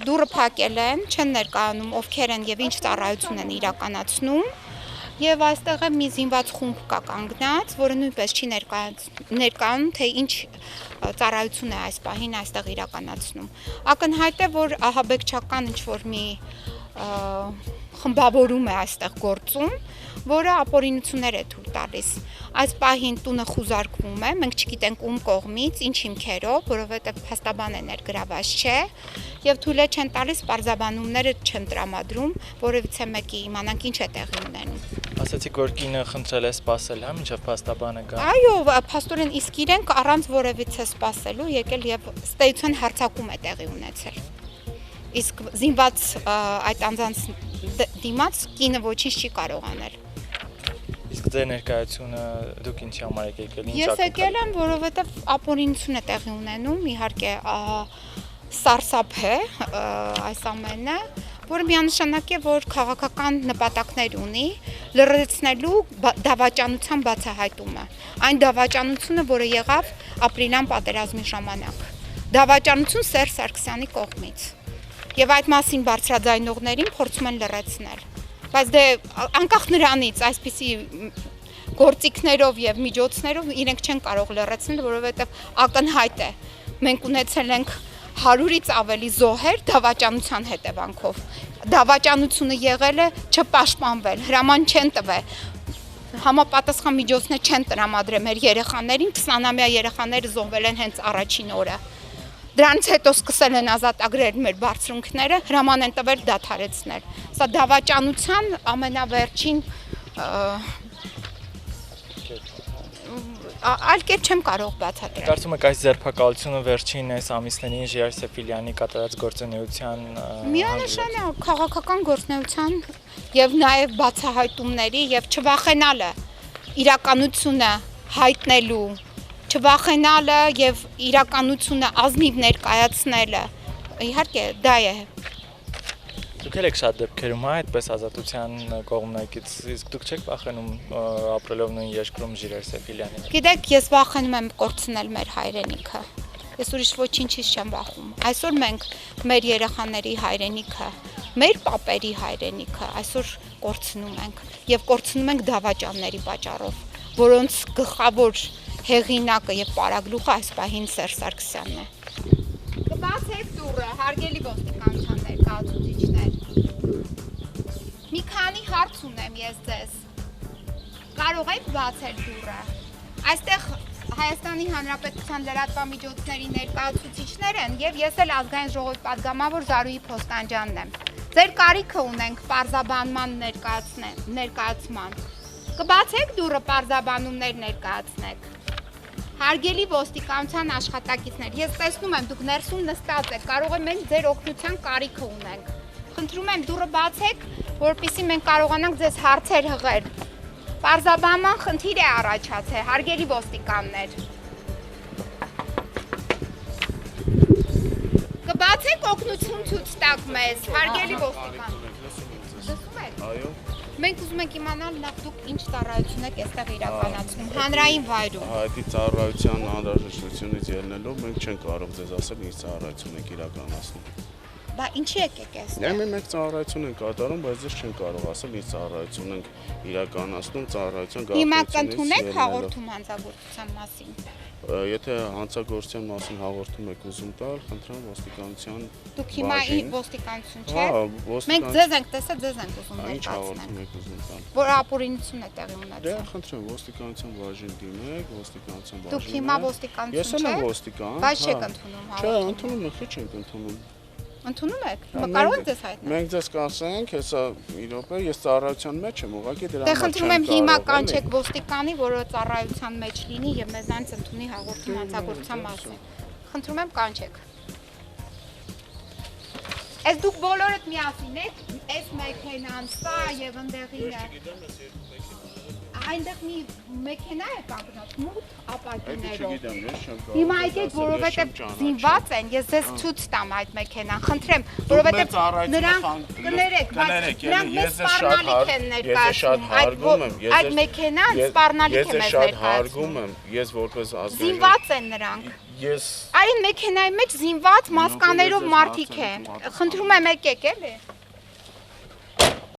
դուռը փակել են, չեն ներկայանում ովքեր են եւ ինչ ծառայություն են իրականացնում։ Եվ այստեղ է մի զինված խումբ կա կանգնած, որը նույնպես չի ներկայանում, թե ինչ ծառայություն է այս պահին այստեղ իրականացնում։ Ակնհայտ է, որ ահաբեկչական ինչ-որ մի խմբավորում է այստեղ գործում, որը ապօրինություններ է թույլ տալիս։ Այս պահին տունը խուզարկվում է, մենք չգիտենք ում կողմից, ինչ հիմքերով, որովհետև փաստաբան է ներգրաված չէ, եւ թույլ չեն տալիս պարզաբանումները չեն տրամադրում, որովհետեւ մեկի իմանանք ինչ է տեղի ունենում։ Ասացիք, որ կինը խնդրել է սպասել, հա, մինչև փաստաբանը գա։ Այո, փաստորեն իսկ իրենք առանց որևիցե սպասելու եկել եւ ստեյցիոն հարձակում է տեղի ունեցել։ Իսկ զինված այդ անձանց դիմաց կինը ոչինչ չի կարող անել։ Իսկ ձեր ներկայությունը դուք ինչի համար եք եկել։ Ես եկել եմ, որովհետև ապօրինություն է տեղի ունենում, իհարկե սարսափ է այս ամենը, որը միանշանակ է, որ քաղաքական նպատակներ ունի լրացնելու դավաճանության բացահայտումը։ Այն դավաճանությունը, որը եղավ ապրիլյան պատերազմի ժամանակ։ Դավաճանություն Սերժ Սարգսյանի կողմից։ Եվ այդ մասին բարձրաձայնողներին փորձում են լրացնել։ Բայց դե անկախ նրանից այսպիսի գործիքներով եւ միջոցներով իրենք չեն կարող լրացնել, որովհետեւ ակնհայտ է։ Մենք ունեցել ենք 100-ից ավելի զոհեր դավաճանության հետևանքով։ Դավաճանությունը եղել է չպաշտպանվել, հրաման չեն տվել, համապատասխան միջոցներ չեն տրամադրել մեր երեխաներին, 20-ամյա երեխաները զոհվել են հենց առաջին օրը։ Դրանից հետո սկսել են ազատագրել մեր բարձրունքները, հրաման են տվել դադարեցնել։ Սա դավաճանության ամենավերջին այլ կերպ չեմ կարող բացատրել։ Կարծում եք այս ձերբակալությունը վերջին այս ամիսներին Ժիրայր Սեֆիլյանի կատարած գործունեության միանշանակ քաղաքական գործունեության եւ նաեւ բացահայտումների եւ չվախենալը իրականությունը հայտնելու, չվախենալը եւ իրականությունը ազնիվ ներկայացնելը, իհարկե դա է։ Դուք եք շատ դեպքերում այդպես ազատության կողմնակից, իսկ դուք չեք վախենում ապրելով նույն երկրում Ժիրայր Սեֆիլյանի։ Գիտեք, ես վախենում եմ կորցնել մեր հայրենիքը։ Ես ուրիշ ոչինչից չեմ վախում։ Այսօր մենք մեր երեխաների հայրենիքը, մեր պապերի հայրենիքը այսօր կորցնում ենք եւ կորցնում ենք դավաճանների պատճառով, որոնց գլխավոր հեղինակը եւ պարագլուխը այս պահին Սերժ Սարգսյանն է։ Կբացեք դուռը, հարգելի ոստիկանության ներկայացուցիչներ։ Մի քանի հարց ունեմ ես ձեզ։ Կարող եք բացել դուռը։ Այստեղ Հայաստանի Հանրապետության լրատվամիջոցների ներկայացուցիչներ են եւ ես էլ ազգային ժողովի պատգամավոր Զարուհի Փոստանջյանն եմ։ Ձեր կարիքը ունենք պարզաբանման ներկայացման։ Կբացեք դուռը, պարզաբանումներ ներկայացնեք։ Հարգելի ոստիկանության աշխատակիցներ, ես տեսնում եմ դուք ներսում նստած եք, կարող է մենք ձեր օգնության կարիքը ունենք։ Խնդրում եմ դուռը բացեք, որպեսզի մենք կարողանանք ձեզ հարցեր հղել։ Պարզաբանման խնդիր է առաջացել, հարգելի ոստիկաններ։ Կբացեք օգնություն ցույց տաք մեզ, հարգելի ոստիկաններ։ Լսում եք։ Այո։ Մենք ուզում ենք իմանալ լավ դուք ինչ ծառայություն եք այստեղ իրականացնում հանրային վայրում։ Այդ ծառայության անհրաժեշտությունից ելնելով մենք չենք կարող ձեզ ասել ինչ ծառայություն եք իրականացնում։ Բա ինչի եկեք այստեղ։ Մենք ծառայություն ենք կատարում, բայց ես չեմ կարող ասել ինչ ծառայություն ենք իրականացնում, ծառայության Հիմա կընդունեք հաղորդում հանցագործության մասին։ Եթե հանցագործության մասին հաղորդում եք ուզում տալ, խնդրեմ ոստիկանության։ Դուք հիմա ոստիկանություն Հա, չէ։ Մենք ձեզ ենք տեսել, ձեզ ենք ուզում Ինչ հաղորդում ներկայացնել։ եք ուզում տալ։ Որ ապօրինություն է տեղի Դե ունեցել։ խնդրեմ ոստիկանության բաժին դիմեք, ոստիկանության բաժին։ Դուք հիմա ոստիկանություն Ես եմ չեք։ ոստիկան։ Բայց չեք ընդունում Չէ, հաղորդում։ ընդունում եք, չէ չենք ընդունում։ Ընդունում եք։ Հիմա կարող եք ձեզ հայտնել։ Մենք ձեզ կասենք, հեսա իրոք ես ծառայության մեջ եմ, ուղղակի դրա Դե համար խնդրում եմ չեմ հիմա կարող, կանչեք ոստիկանի, որը ծառայության մեջ լինի եւ մեզանից ընդունի հաղորդում հանցագործության մասին։ Խնդրում եմ կանչեք։ Այս դուք բոլորդ միասին եք, այս մեքենան, սա եւ ընդեղինը։ Այնտեղ մի մեքենա է կանգնած, մութ ապակիներով։ Չգիտեմ, ես չեմ կարող։ Հիմա եկեք, որովհետև զինված են, ես ձեզ ցույց տամ այդ մեքենան, խնդրեմ, որովհետև նրանք կներեք, բայց նրանք մեզ սպառնալիք են ներկայացնում, այդ մեքենան սպառնալիք է մեզ ներկայացնում։ Ես շատ հարգում ներկայացնում։ եմ, ես որպես ազգային Զինված են նրանք։ Ես Այ մեքենայի մեջ զինված մասկաներով ձեզ մարդիկ հարցեր են։ եմ, Խնդրում եմ եկեք էլի։